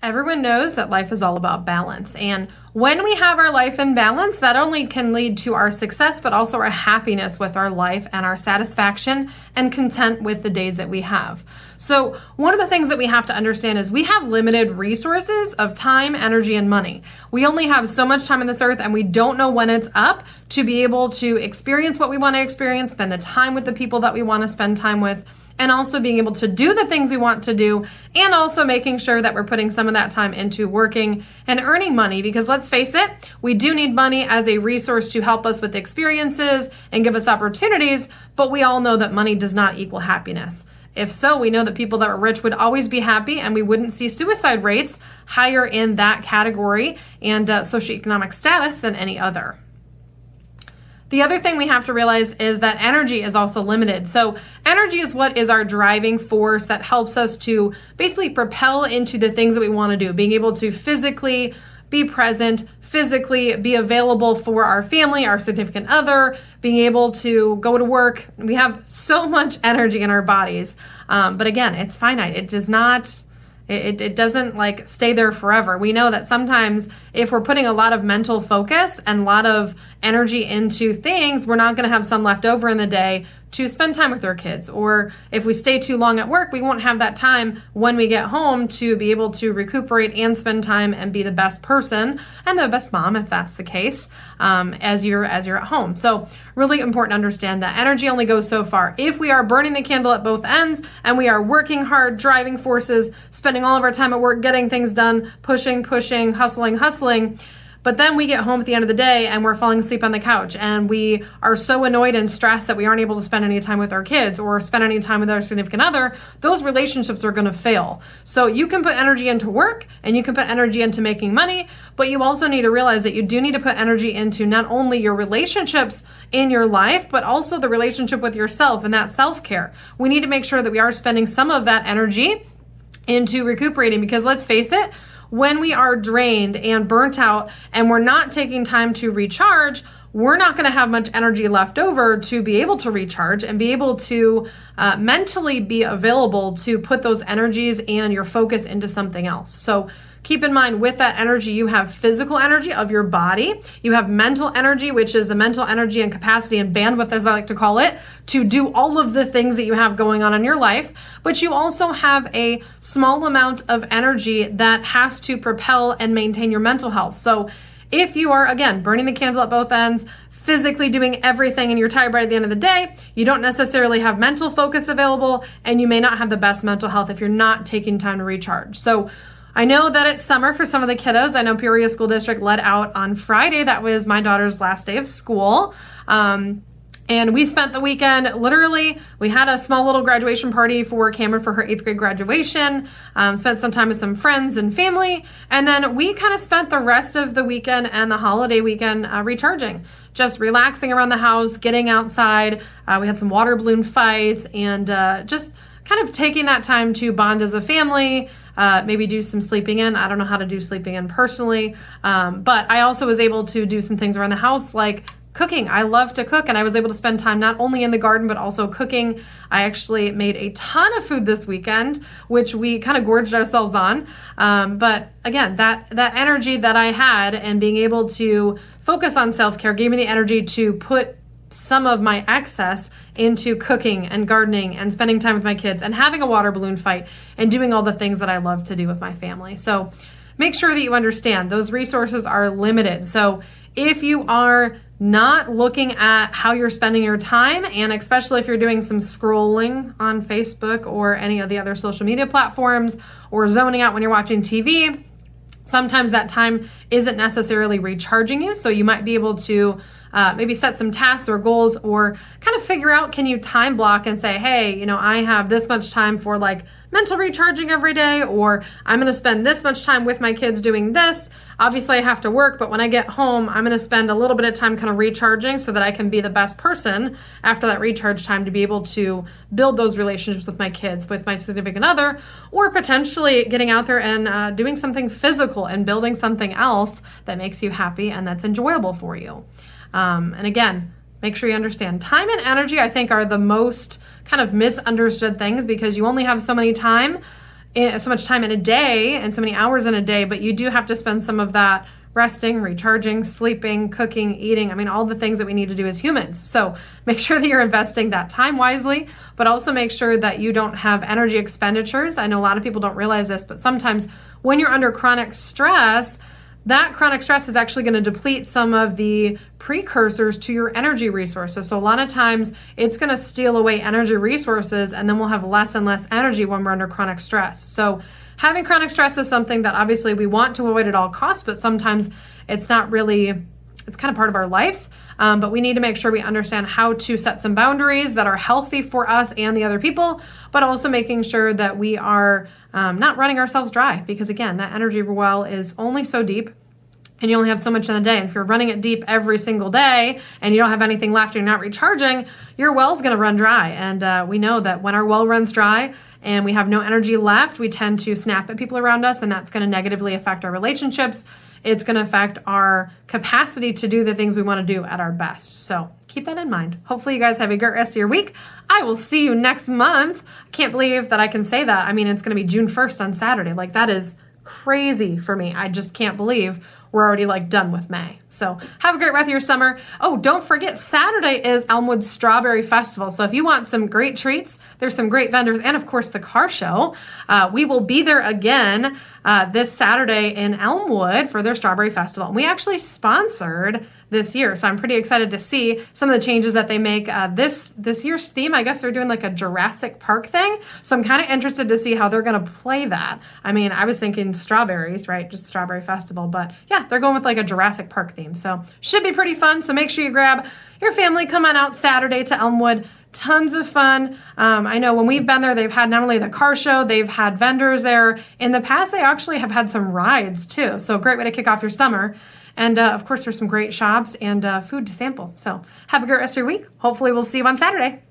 Everyone knows that life is all about balance. And when we have our life in balance, that only can lead to our success, but also our happiness with our life and our satisfaction and content with the days that we have. So one of the things that we have to understand is we have limited resources of time, energy, and money. We only have so much time on this earth, and we don't know when it's up to be able to experience what we want to experience, spend the time with the people that we want to spend time with, and also being able to do the things we want to do, and also making sure that we're putting some of that time into working and earning money. Because let's face it, we do need money as a resource to help us with experiences and give us opportunities, but we all know that money does not equal happiness. If so, we know that people that were rich would always be happy, and we wouldn't see suicide rates higher in that category and socioeconomic status than any other. The other thing we have to realize is that energy is also limited. So energy is what is our driving force that helps us to basically propel into the things that we want to do, being able to physically be present, physically be available for our family, our significant other, being able to go to work. We have so much energy in our bodies. But again, it's finite. It does not... It doesn't like stay there forever. We know that sometimes if we're putting a lot of mental focus and a lot of energy into things, we're not going to have some left over in the day to spend time with our kids. Or if we stay too long at work, we won't have that time when we get home to be able to recuperate and spend time and be the best person and the best mom, if that's the case, as you're at home. So really important to understand that energy only goes so far. If we are burning the candle at both ends and we are working hard, driving forces, spending all of our time at work, getting things done, pushing, hustling, but then we get home at the end of the day and we're falling asleep on the couch and we are so annoyed and stressed that we aren't able to spend any time with our kids or spend any time with our significant other, those relationships are going to fail. So you can put energy into work and you can put energy into making money, but you also need to realize that you do need to put energy into not only your relationships in your life, but also the relationship with yourself and that self-care. We need to make sure that we are spending some of that energy into recuperating, because let's face it, when we are drained and burnt out and we're not taking time to recharge, we're not going to have much energy left over to be able to recharge and be able to mentally be available to put those energies and your focus into something else. So keep in mind, with that energy, you have physical energy of your body. You have mental energy, which is the mental energy and capacity and bandwidth, as I like to call it, to do all of the things that you have going on in your life. But you also have a small amount of energy that has to propel and maintain your mental health. So if you are, again, burning the candle at both ends, physically doing everything and you're tired by the end of the day, you don't necessarily have mental focus available, and you may not have the best mental health if you're not taking time to recharge. So I know that it's summer for some of the kiddos. I know Peoria School District let out on Friday. That was my daughter's last day of school. And we spent the weekend, literally, we had a small little graduation party for Cameron for her 8th grade graduation, spent some time with some friends and family, and then we kind of spent the rest of the weekend and the holiday weekend recharging, just relaxing around the house, getting outside. We had some water balloon fights and just kind of taking that time to bond as a family, maybe do some sleeping in. I don't know how to do sleeping in personally, but I also was able to do some things around the house like cooking. I love to cook, and I was able to spend time not only in the garden, but also cooking. I actually made a ton of food this weekend, which we kind of gorged ourselves on. But again, that energy that I had and being able to focus on self-care gave me the energy to put some of my excess into cooking and gardening and spending time with my kids and having a water balloon fight and doing all the things that I love to do with my family. So make sure that you understand those resources are limited. So if you are not looking at how you're spending your time, and especially if you're doing some scrolling on Facebook or any of the other social media platforms or zoning out when you're watching TV, sometimes that time isn't necessarily recharging you. So you might be able to maybe set some tasks or goals, or kind of figure out, can you time block and say, hey, I have this much time for like mental recharging every day, or I'm going to spend this much time with my kids doing this. Obviously I have to work, but when I get home, I'm going to spend a little bit of time kind of recharging so that I can be the best person after that recharge time to be able to build those relationships with my kids, with my significant other, or potentially getting out there and doing something physical and building something else that makes you happy and that's enjoyable for you. And again, make sure you understand time and energy, I think, are the most kind of misunderstood things, because you only have so many time so much time in a day and so many hours in a day, but you do have to spend some of that resting, recharging, sleeping, cooking, eating. I mean, all the things that we need to do as humans. So make sure that you're investing that time wisely, but also make sure that you don't have energy expenditures. I know a lot of people don't realize this, but sometimes when you're under chronic stress, that chronic stress is actually going to deplete some of the precursors to your energy resources. So a lot of times it's going to steal away energy resources, and then we'll have less and less energy when we're under chronic stress. So having chronic stress is something that obviously we want to avoid at all costs, but sometimes it's not really, it's kind of part of our lives. But we need to make sure we understand how to set some boundaries that are healthy for us and the other people, but also making sure that we are not running ourselves dry, because again, that energy well is only so deep. And you only have so much in the day. And if you're running it deep every single day and you don't have anything left, you're not recharging, your well's going to run dry. And we know that when our well runs dry and we have no energy left, we tend to snap at people around us, and that's going to negatively affect our relationships. It's going to affect our capacity to do the things we want to do at our best. So keep that in mind. Hopefully you guys have a great rest of your week. I will see you next month. I can't believe that I can say that. I mean, it's going to be June 1st on Saturday. Like, that is crazy for me. I just can't believe we're already done with May. So have a great rest of your summer. Oh, don't forget, Saturday is Elmwood Strawberry Festival. So if you want some great treats, there's some great vendors, and of course the car show. We will be there again this Saturday in Elmwood for their Strawberry Festival. And we actually sponsored this year, so I'm pretty excited to see some of the changes that they make. This year's theme, I guess they're doing a Jurassic Park thing. So I'm kind of interested to see how they're going to play that. I mean, I was thinking strawberries, right? Just Strawberry Festival, but yeah, they're going with a Jurassic Park theme. So should be pretty fun. So make sure you grab your family, come on out Saturday to Elmwood. Tons of fun. I know when we've been there, they've had not only the car show, they've had vendors there. In the past, they actually have had some rides too. So great way to kick off your summer. And of course, there's some great shops and food to sample. So have a great rest of your week. Hopefully we'll see you on Saturday.